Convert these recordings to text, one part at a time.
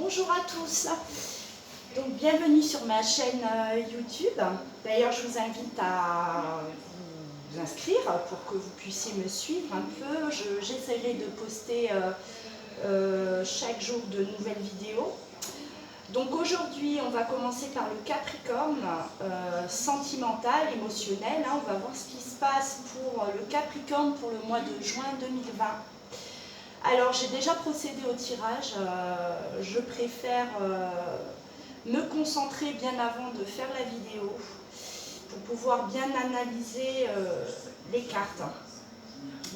Bonjour à tous, donc bienvenue sur ma chaîne YouTube. D'ailleurs je vous invite à vous inscrire pour que vous puissiez me suivre un peu. J'essaierai de poster chaque jour de nouvelles vidéos. Donc aujourd'hui on va commencer par le Capricorne, sentimental, émotionnel. On va voir ce qui se passe pour le Capricorne pour le mois de juin 2020. Alors j'ai déjà procédé au tirage, je préfère me concentrer bien avant de faire la vidéo pour pouvoir bien analyser les cartes.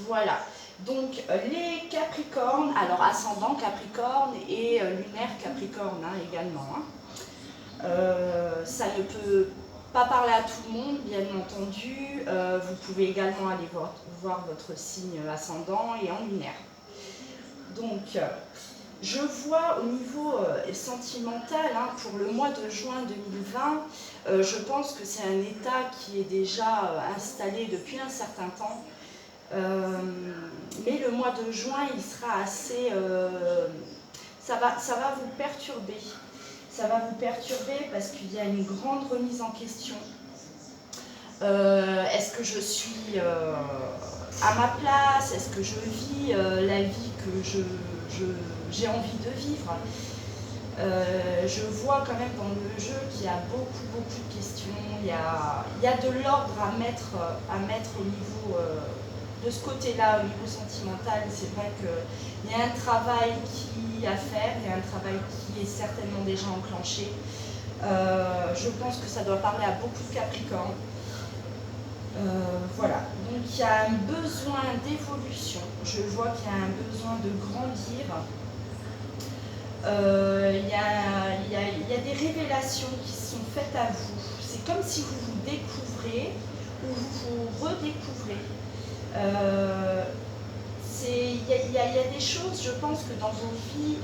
Voilà, donc les Capricornes, alors ascendant Capricorne et lunaire Capricorne également. Ça ne peut pas parler à tout le monde, bien entendu. Vous pouvez également aller voir votre signe ascendant et en lunaire. Donc, je vois au niveau sentimental, pour le mois de juin 2020, je pense que c'est un état qui est déjà installé depuis un certain temps. Mais le mois de juin, il sera assez... ça va vous perturber. Ça va vous perturber parce qu'il y a une grande remise en question. Est-ce que je suis à ma place? Est-ce que je vis la vie que j'ai envie de vivre? Je vois quand même dans le jeu qu'il y a beaucoup de questions. Il y a de l'ordre à mettre au niveau de ce côté-là, au niveau sentimental. C'est vrai qu'il y a un travail à faire, il y a un travail qui est certainement déjà enclenché. Je pense que ça doit parler à beaucoup de Capricornes. Voilà, donc il y a un besoin d'évolution, je vois qu'il y a un besoin de grandir, il y a des révélations qui sont faites à vous, c'est comme si vous vous découvrez ou vous vous redécouvrez. Il y a des choses, je pense que dans vos vies,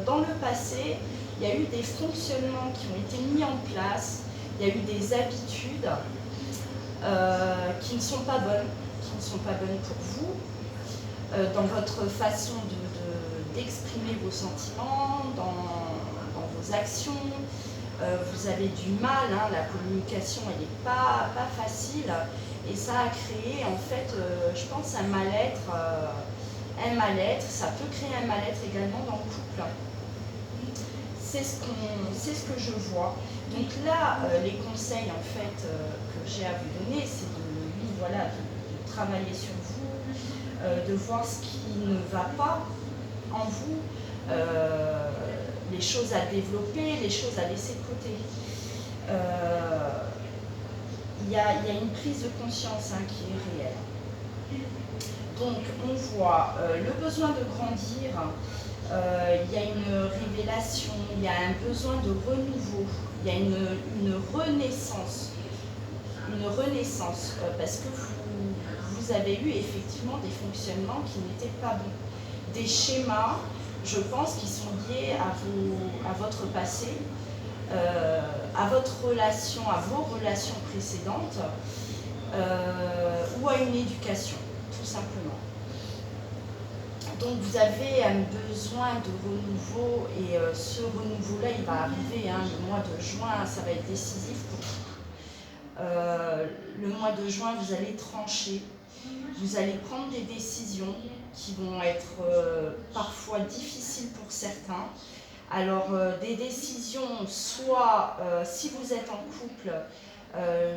dans le passé, il y a eu des fonctionnements qui ont été mis en place, il y a eu des habitudes qui ne sont pas bonnes pour vous, dans votre façon d'exprimer vos sentiments, dans vos actions. Vous avez du mal, la communication elle n'est pas facile, et ça a créé en fait, je pense, un mal-être, ça peut créer un mal-être également dans le couple. C'est ce que je vois. Donc là, les conseils en fait que j'ai à vous donner, c'est de travailler sur vous, de voir ce qui ne va pas en vous, les choses à développer, les choses à laisser de côté. Il y a une prise de conscience qui est réelle. Donc on voit le besoin de grandir. Il y a une révélation, il y a un besoin de renouveau, il y a une renaissance, parce que vous avez eu effectivement des fonctionnements qui n'étaient pas bons, des schémas, je pense, qui sont liés à votre passé, à votre relation, à vos relations précédentes, ou à une éducation, tout simplement. Donc vous avez un besoin de renouveau, et ce renouveau-là, il va arriver, le mois de juin, ça va être décisif pour vous. Le mois de juin, vous allez trancher, vous allez prendre des décisions qui vont être parfois difficiles pour certains. Alors des décisions, soit si vous êtes en couple,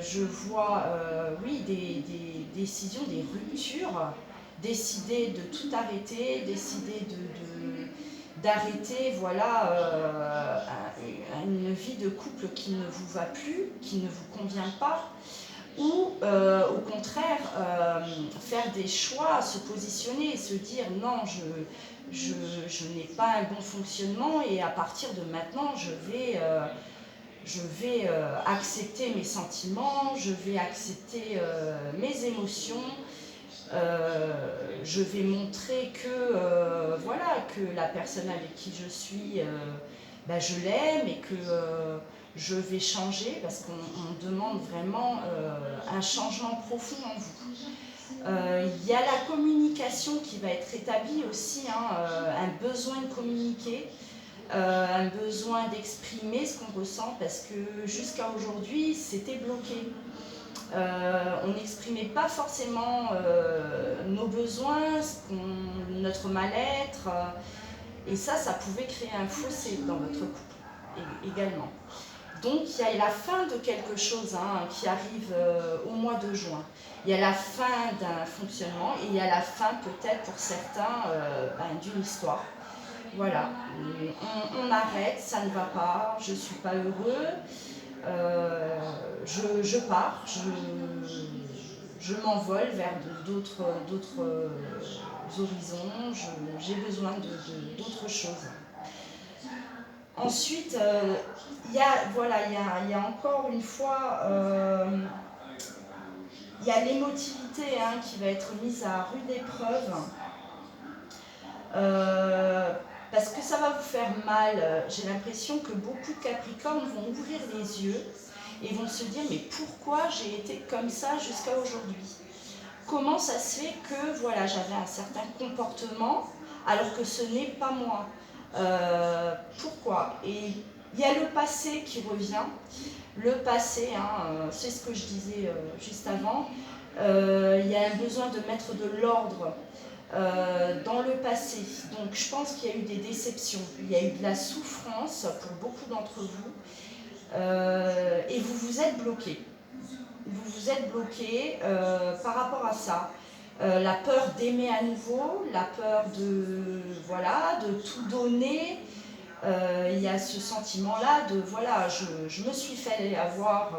je vois, oui, des décisions, des ruptures, décider de tout arrêter, décider d'arrêter une vie de couple qui ne vous va plus, qui ne vous convient pas, ou au contraire faire des choix, se positionner et se dire non, je n'ai pas un bon fonctionnement, et à partir de maintenant je vais accepter mes sentiments, je vais accepter mes émotions. Je vais montrer que la personne avec qui je suis, je l'aime, et que je vais changer, parce qu'on demande vraiment un changement profond en vous. Il y a la communication qui va être établie aussi, un besoin de communiquer. un besoin d'exprimer ce qu'on ressent, parce que jusqu'à aujourd'hui, c'était bloqué. On n'exprimait pas forcément nos besoins, notre mal-être, et ça pouvait créer un fossé dans votre couple également. Donc il y a la fin de quelque chose qui arrive au mois de juin. Il y a la fin d'un fonctionnement et il y a la fin peut-être pour certains d'une histoire. Voilà, on arrête, ça ne va pas, je ne suis pas heureux, je pars, je m'envole vers d'autres horizons, j'ai besoin d'autres choses. Ensuite, il y a encore une fois, il y a l'émotivité qui va être mise à rude épreuve. Parce que ça va vous faire mal. J'ai l'impression que beaucoup de Capricornes vont ouvrir les yeux et vont se dire mais pourquoi j'ai été comme ça jusqu'à aujourd'hui? Comment ça se fait que voilà, j'avais un certain comportement alors que ce n'est pas moi? Pourquoi? Et il y a le passé qui revient. Le passé, c'est ce que je disais juste avant, il y a un besoin de mettre de l'ordre dans le passé. Donc je pense qu'il y a eu des déceptions, il y a eu de la souffrance pour beaucoup d'entre vous, et vous vous êtes bloqués. Vous vous êtes bloqués par rapport à ça. La peur d'aimer à nouveau, la peur de tout donner. Il y a ce sentiment-là de voilà, je me suis fait avoir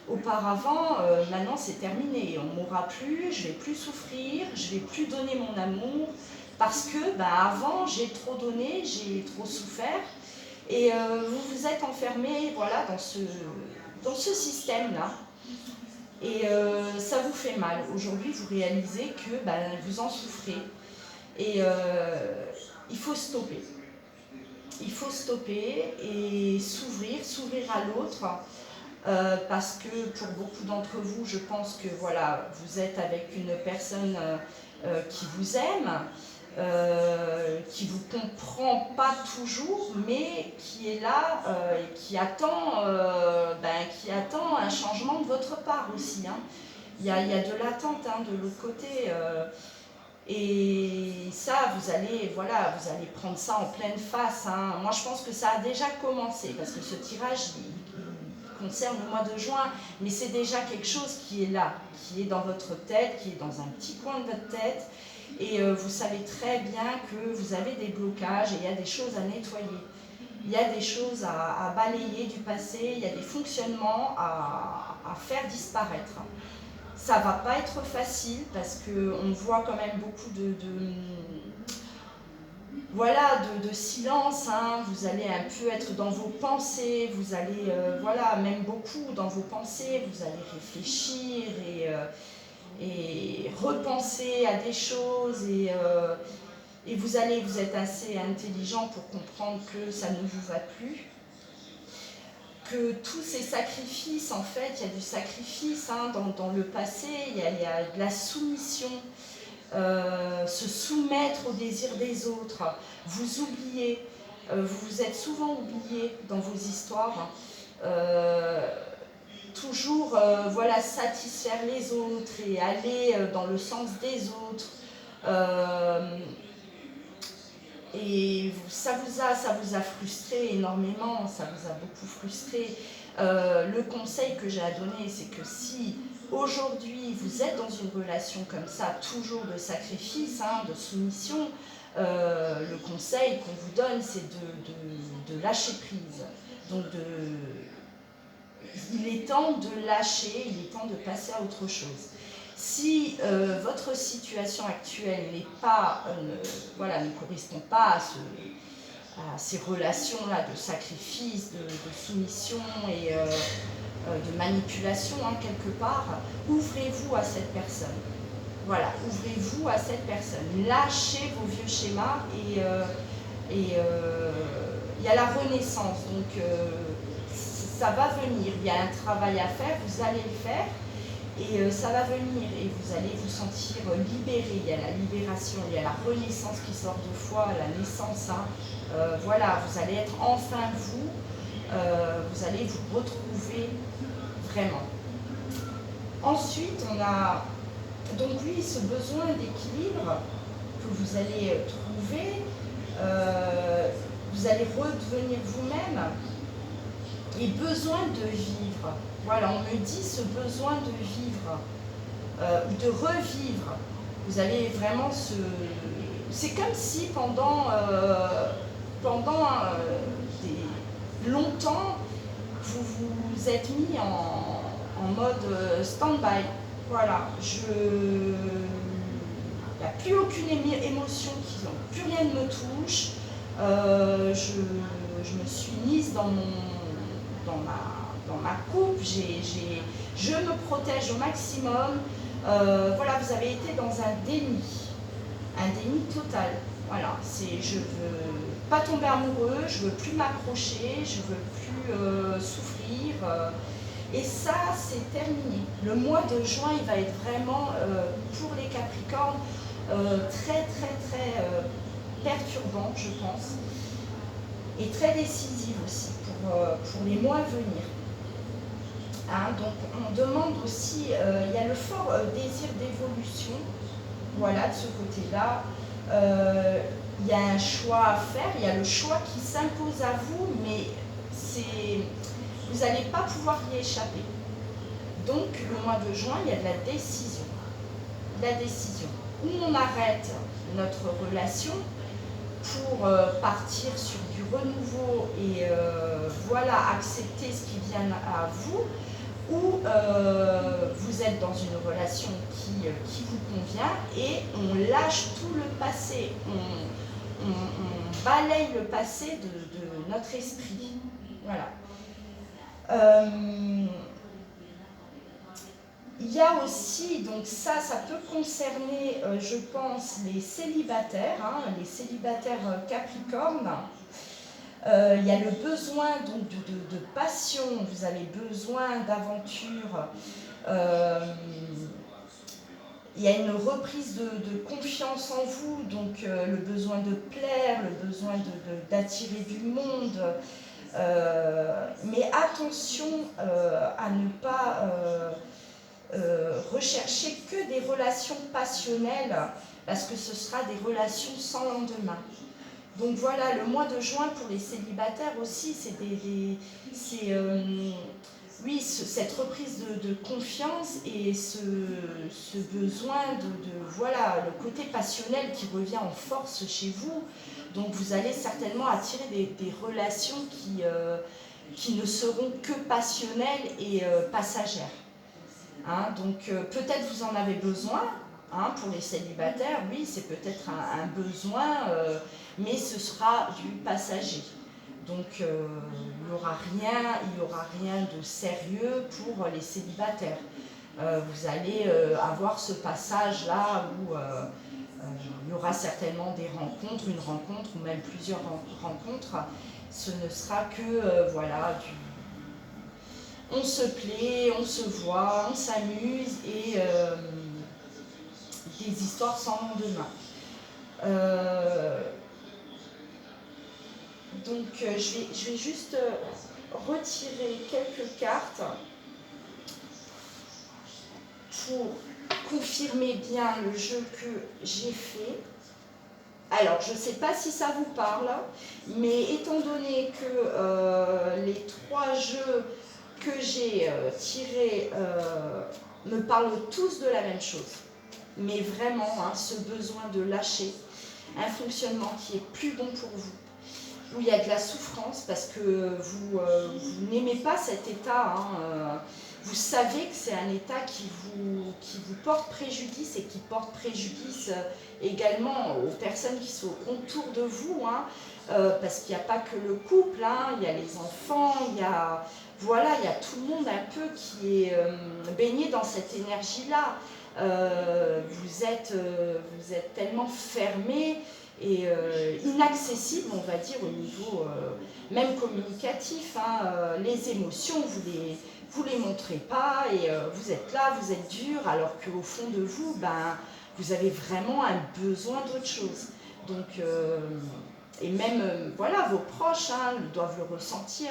auparavant, maintenant c'est terminé, on ne m'aura plus, je ne vais plus souffrir, je ne vais plus donner mon amour, parce que avant j'ai trop donné, j'ai trop souffert, et vous vous êtes enfermé voilà, dans ce système-là. Et ça vous fait mal. Aujourd'hui, vous réalisez que vous en souffrez. Et il faut stopper. Il faut stopper et s'ouvrir à l'autre. Parce que pour beaucoup d'entre vous, je pense que voilà, vous êtes avec une personne qui vous aime, qui vous comprend pas toujours, mais qui est là et qui attend un changement de votre part aussi. Il y a de l'attente de l'autre côté. Et ça, vous allez prendre ça en pleine face. Moi, je pense que ça a déjà commencé, parce que ce tirage, il concerne le mois de juin, mais c'est déjà quelque chose qui est là, qui est dans votre tête, qui est dans un petit coin de votre tête, et vous savez très bien que vous avez des blocages et il y a des choses à nettoyer. Il y a des choses à balayer du passé, il y a des fonctionnements à faire disparaître. Ça ne va pas être facile parce qu'on voit quand même beaucoup de silence. Vous allez un peu être dans vos pensées, vous allez, même beaucoup dans vos pensées, vous allez réfléchir et repenser à des choses et vous êtes assez intelligent pour comprendre que ça ne vous va plus. Que tous ces sacrifices, en fait, il y a du sacrifice dans le passé, il y a de la soumission, se soumettre aux désirs des autres, vous oubliez, vous vous êtes souvent oubliés dans vos histoires, toujours satisfaire les autres et aller dans le sens des autres. Et ça vous a frustré énormément, ça vous a beaucoup frustré. Le conseil que j'ai à donner, c'est que si aujourd'hui vous êtes dans une relation comme ça, toujours de sacrifice, de soumission, le conseil qu'on vous donne, c'est de lâcher prise. Donc il est temps de lâcher, il est temps de passer à autre chose. Si votre situation actuelle ne correspond pas à ces relations-là de sacrifice, de soumission et de manipulation quelque part, ouvrez-vous à cette personne. Voilà, ouvrez-vous à cette personne. Lâchez vos vieux schémas et il y a la renaissance. Donc ça va venir, il y a un travail à faire, vous allez le faire. Et ça va venir et vous allez vous sentir libéré. Il y a la libération, il y a la renaissance qui sort de foi, la naissance. Voilà, vous allez être enfin vous, vous allez vous retrouver vraiment. Ensuite, on a donc lui ce besoin d'équilibre que vous allez trouver, vous allez redevenir vous-même et besoin de vivre. Voilà, on me dit ce besoin de vivre, ou de revivre. Vous allez vraiment se... C'est comme si pendant longtemps, vous vous êtes mis en mode stand-by. Voilà, il n'y a plus aucune émotion, plus rien ne me touche. Je me suis mise dans ma coupe, je me protège au maximum. Voilà, vous avez été dans un déni total. Voilà, je veux pas tomber amoureux, je veux plus m'approcher, je veux plus souffrir. Et ça, c'est terminé. Le mois de juin, il va être vraiment, pour les Capricornes, très, très, très perturbant, je pense. Et très décisif aussi pour les mois à venir. Hein, donc, on demande aussi, il y a le fort désir d'évolution. Voilà, de ce côté-là. Il y a un choix à faire, il y a le choix qui s'impose à vous, mais vous n'allez pas pouvoir y échapper. Donc, le mois de juin, il y a de la décision. La décision. Où on arrête notre relation pour partir sur du renouveau et voilà, accepter ce qui vient à vous, ou vous êtes dans une relation qui vous convient et on lâche tout le passé, on balaye le passé de notre esprit. Voilà. Il y a aussi, donc ça peut concerner, je pense, les célibataires, les célibataires Capricorne. Il y a le besoin donc, de passion, vous avez besoin d'aventure. Il y a une reprise de confiance en vous, donc le besoin de plaire, le besoin d'attirer du monde. Mais attention à ne pas rechercher que des relations passionnelles, parce que ce sera des relations sans lendemain. Donc voilà, le mois de juin pour les célibataires aussi, c'est oui, cette reprise de confiance et ce besoin voilà, le côté passionnel qui revient en force chez vous. Donc vous allez certainement attirer des relations qui ne seront que passionnelles et passagères. Hein, donc peut-être vous en avez besoin, pour les célibataires, oui, c'est peut-être un besoin, mais ce sera du passager. Donc il n'y aura rien de sérieux pour les célibataires. Vous allez avoir ce passage-là où il y aura certainement des rencontres, une rencontre ou même plusieurs rencontres. Ce ne sera que voilà, on se plaît, on se voit, on s'amuse et des histoires sans lendemain. Donc je vais juste retirer quelques cartes pour confirmer bien le jeu que j'ai fait. Alors, je ne sais pas si ça vous parle, mais étant donné que les 3 jeux que j'ai tirés me parlent tous de la même chose, mais vraiment, ce besoin de lâcher, un fonctionnement qui est plus bon pour vous, où il y a de la souffrance parce que vous n'aimez pas cet état, vous savez que c'est un état qui vous porte préjudice et qui porte préjudice également aux personnes qui sont autour de vous, parce qu'il n'y a pas que le couple, il y a les enfants, il y a tout le monde un peu qui est baigné dans cette énergie-là. Vous êtes tellement fermé et inaccessible, on va dire, au niveau même communicatif. Les émotions, vous les montrez pas et vous êtes là, vous êtes dur, alors qu'au fond de vous, vous avez vraiment un besoin d'autre chose. Donc et même voilà, vos proches doivent le ressentir.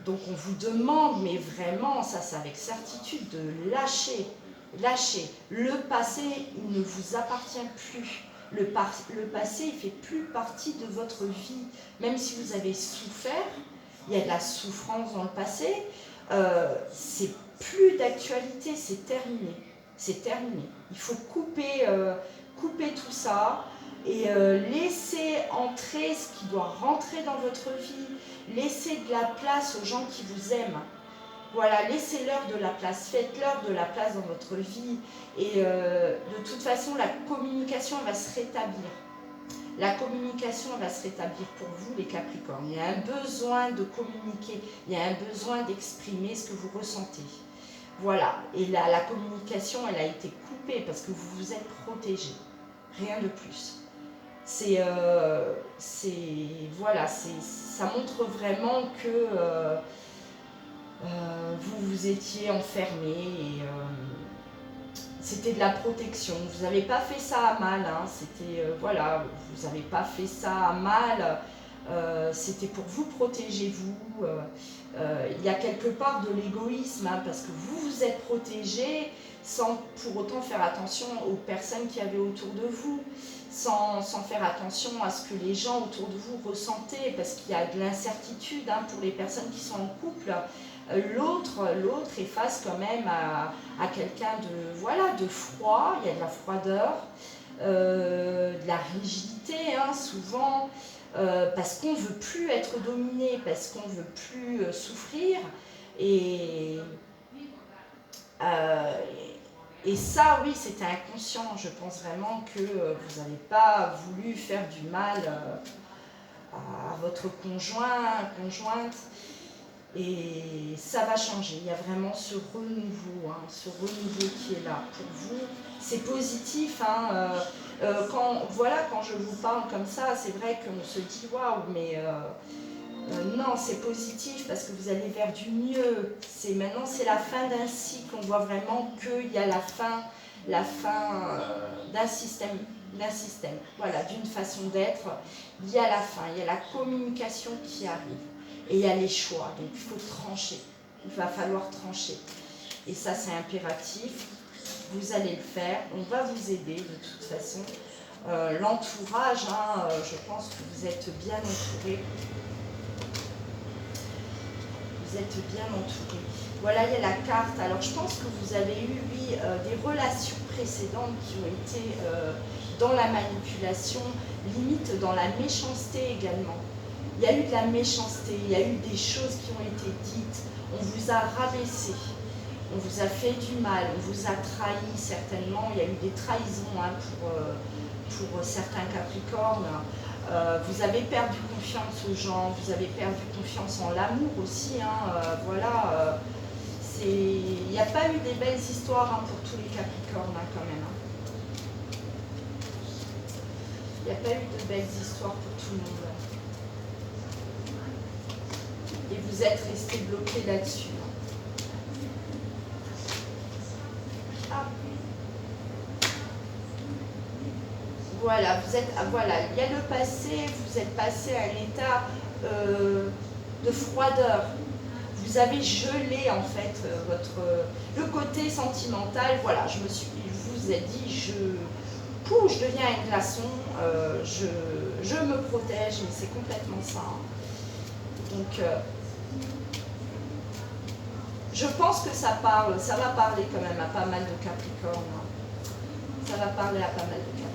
Donc on vous demande, mais vraiment, ça c'est avec certitude, de lâcher. Lâcher. Le passé, il ne vous appartient plus. Le passé, il ne fait plus partie de votre vie. Même si vous avez souffert, il y a de la souffrance dans le passé, c'est plus d'actualité, c'est terminé. C'est terminé. Il faut couper tout ça et laisser entrer ce qui doit rentrer dans votre vie. Laissez de la place aux gens qui vous aiment. Voilà, laissez-leur de la place, faites-leur de la place dans votre vie. Et de toute façon, la communication va se rétablir. La communication va se rétablir pour vous, les Capricornes. Il y a un besoin de communiquer, il y a un besoin d'exprimer ce que vous ressentez. Voilà, et la communication, elle a été coupée parce que vous vous êtes protégé. Rien de plus. Voilà, ça montre vraiment que vous vous étiez enfermé et c'était de la protection. Vous n'avez pas fait ça à mal, c'était voilà, vous n'avez pas fait ça à mal. C'était pour vous protéger, vous. Il y a quelque part de l'égoïsme, parce que vous vous êtes protégé sans pour autant faire attention aux personnes qui avaient autour de vous, sans faire attention à ce que les gens autour de vous ressentaient, parce qu'il y a de l'incertitude pour les personnes qui sont en couple. L'autre est face quand même à quelqu'un de froid, il y a de la froideur, de la rigidité souvent, parce qu'on ne veut plus être dominé, parce qu'on ne veut plus souffrir. Et ça, oui, c'était inconscient. Je pense vraiment que vous n'avez pas voulu faire du mal à votre conjointe. Et ça va changer. Il y a vraiment ce renouveau qui est là pour vous. C'est positif. Quand je vous parle comme ça, c'est vrai qu'on se dit waouh, mais non, c'est positif parce que vous allez vers du mieux. Maintenant, c'est la fin d'un cycle. On voit vraiment qu'il y a la fin d'un système. Voilà, d'une façon d'être. Il y a la fin, il y a la communication qui arrive. Et il y a les choix, donc il faut trancher. Il va falloir trancher. Et ça, c'est impératif. Vous allez le faire. On va vous aider de toute façon. L'entourage, je pense que vous êtes bien entouré. Vous êtes bien entouré. Voilà, il y a la carte. Alors, je pense que vous avez eu, oui, des relations précédentes qui ont été dans la manipulation, limite dans la méchanceté également. Il y a eu de la méchanceté, il y a eu des choses qui ont été dites, on vous a rabaissé, on vous a fait du mal, on vous a trahi certainement, il y a eu des trahisons pour certains Capricornes. Vous avez perdu confiance aux gens, vous avez perdu confiance en l'amour aussi, voilà. Il n'y a pas eu des belles histoires pour tous les Capricornes quand même. Il n'y a pas eu de belles histoires pour tout le monde. Et vous êtes resté bloqué là-dessus. Voilà, il y a le passé, vous êtes passé à un état de froideur. Vous avez gelé en fait le côté sentimental. Voilà, je vous ai dit, je deviens un glaçon, je me protège, mais c'est complètement ça. Donc, je pense que ça va parler quand même à pas mal de Capricornes. Ça va parler à pas mal de Capricornes.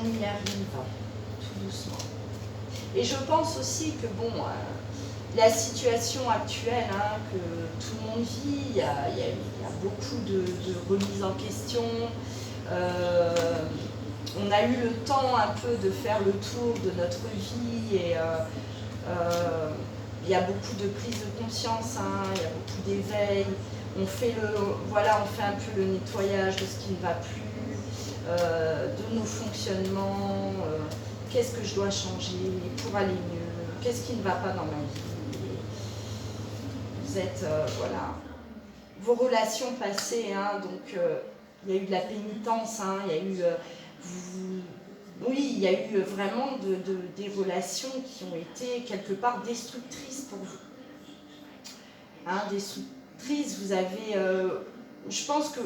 On y arrive, tout doucement. Et je pense aussi que, la situation actuelle que tout le monde vit, il y a beaucoup de remises en question. On a eu le temps un peu de faire le tour de notre vie et il y a beaucoup de prise de conscience, il y a beaucoup d'éveil. On fait un peu le nettoyage de ce qui ne va plus. de nos fonctionnements, qu'est-ce que je dois changer pour aller mieux, qu'est-ce qui ne va pas dans ma vie. Vous êtes, voilà, vos relations passées, hein, donc il y a eu de la pénitence, hein, il y a eu, oui, il y a eu vraiment des relations qui ont été quelque part destructrices pour vous. Hein, destructrices, vous avez, je pense que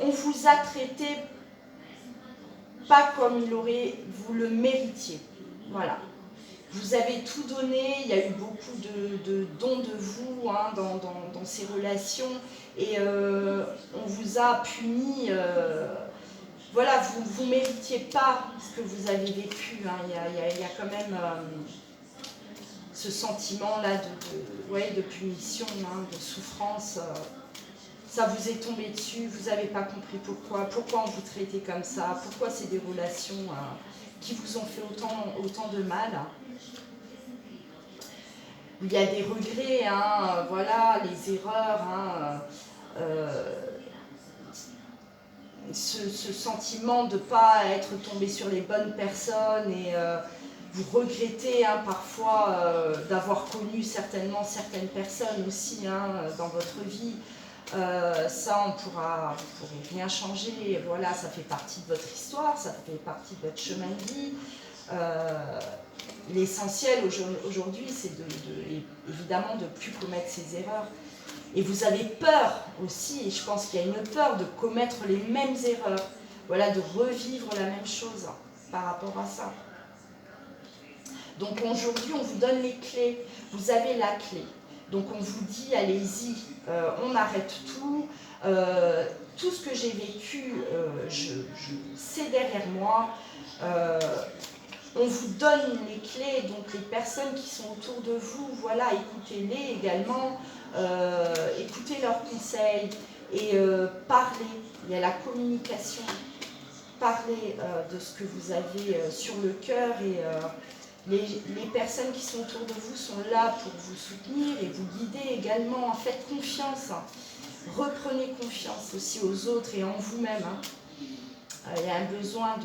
on vous a traité pas comme vous le méritiez. Voilà. Vous avez tout donné, il y a eu beaucoup de dons de vous, hein, dans ces relations, et on vous a puni. Voilà, vous ne méritiez pas ce que vous avez vécu. Hein. Il y a quand même ce sentiment-là de punition, hein, de souffrance. Ça vous est tombé dessus, vous n'avez pas compris pourquoi on vous traitait comme ça, pourquoi c'est des relations qui vous ont fait autant de mal. Il y a des regrets, hein, voilà, les erreurs, hein, ce sentiment de ne pas être tombé sur les bonnes personnes et vous regrettez, hein, parfois d'avoir connu certainement certaines personnes aussi, hein, dans votre vie. Ça, vous ne pourrez rien changer. Voilà, ça fait partie de votre histoire, ça fait partie de votre chemin de vie. L'essentiel aujourd'hui, c'est évidemment de ne plus commettre ces erreurs. Et vous avez peur aussi, et je pense qu'il y a une peur de commettre les mêmes erreurs, voilà, de revivre la même chose par rapport à ça. Donc aujourd'hui, on vous donne les clés, vous avez la clé. Donc on vous dit, allez-y, on arrête tout. Tout ce que j'ai vécu, c'est derrière moi. On vous donne les clés, donc les personnes qui sont autour de vous, voilà, écoutez-les également, écoutez leurs conseils et parlez. Il y a la communication. Parlez de ce que vous avez sur le cœur et les personnes qui sont autour de vous sont là pour vous soutenir et vous guider également. Faites confiance. Reprenez confiance aussi aux autres et en vous-même. Hein. Il y a un besoin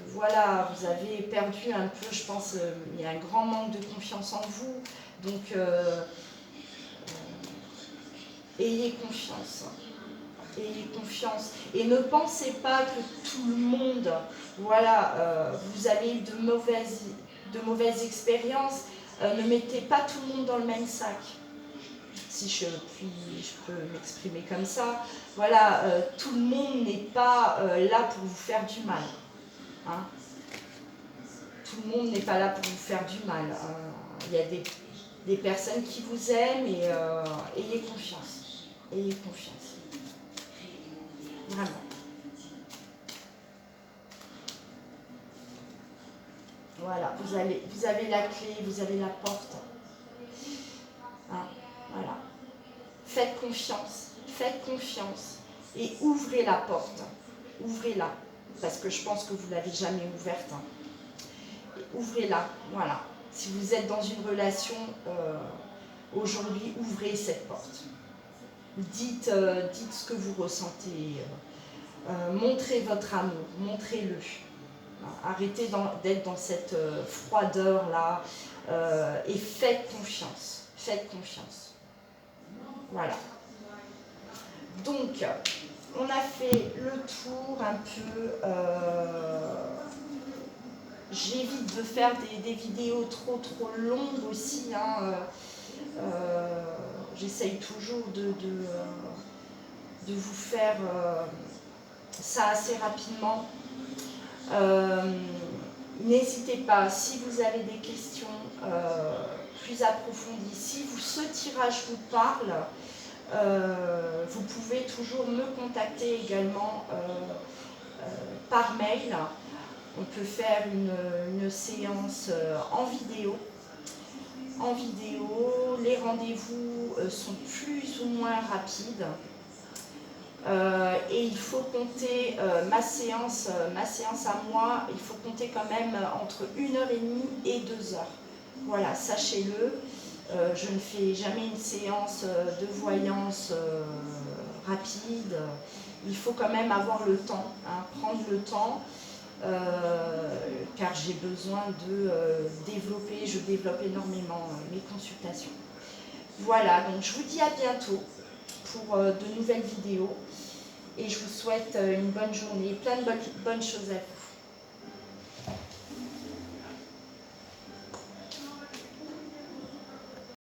voilà, vous avez perdu un peu, je pense, il y a un grand manque de confiance en vous. Donc, ayez confiance. Ayez confiance. Et ne pensez pas que tout le monde, voilà, vous avez eu de mauvaises expériences. Ne mettez pas tout le monde dans le même sac. Si je peux m'exprimer comme ça. Voilà, tout le monde n'est pas là pour vous faire du mal. Hein. Tout le monde n'est pas là pour vous faire du mal. Il y a des personnes qui vous aiment et ayez confiance. Ayez confiance. Vraiment. Voilà, vous avez la clé, vous avez la porte. Hein, voilà. Faites confiance et ouvrez la porte. Ouvrez-la, parce que je pense que vous ne l'avez jamais ouverte. Hein. Ouvrez-la, voilà. Si vous êtes dans une relation, aujourd'hui, ouvrez cette porte. Dites ce que vous ressentez. Montrez votre amour, montrez-le. Arrêtez d'être dans cette froideur-là et faites confiance. Faites confiance. Voilà. Donc, on a fait le tour un peu. J'évite de faire des vidéos trop longues aussi. Hein. J'essaye toujours de vous faire ça assez rapidement. N'hésitez pas, si vous avez des questions plus approfondies, si ce tirage vous parle, vous pouvez toujours me contacter également par mail. On peut faire une séance en vidéo. En vidéo, les rendez-vous sont plus ou moins rapides. Et il faut compter ma séance à moi, il faut compter quand même entre 1h30 et 2h. Voilà, sachez-le, je ne fais jamais une séance de voyance rapide. il faut quand même avoir le temps, hein, prendre le temps, car j'ai besoin de développer, je développe énormément mes consultations. Voilà, donc je vous dis à bientôt pour de nouvelles vidéos et je vous souhaite une bonne journée, plein de bonnes choses à vous.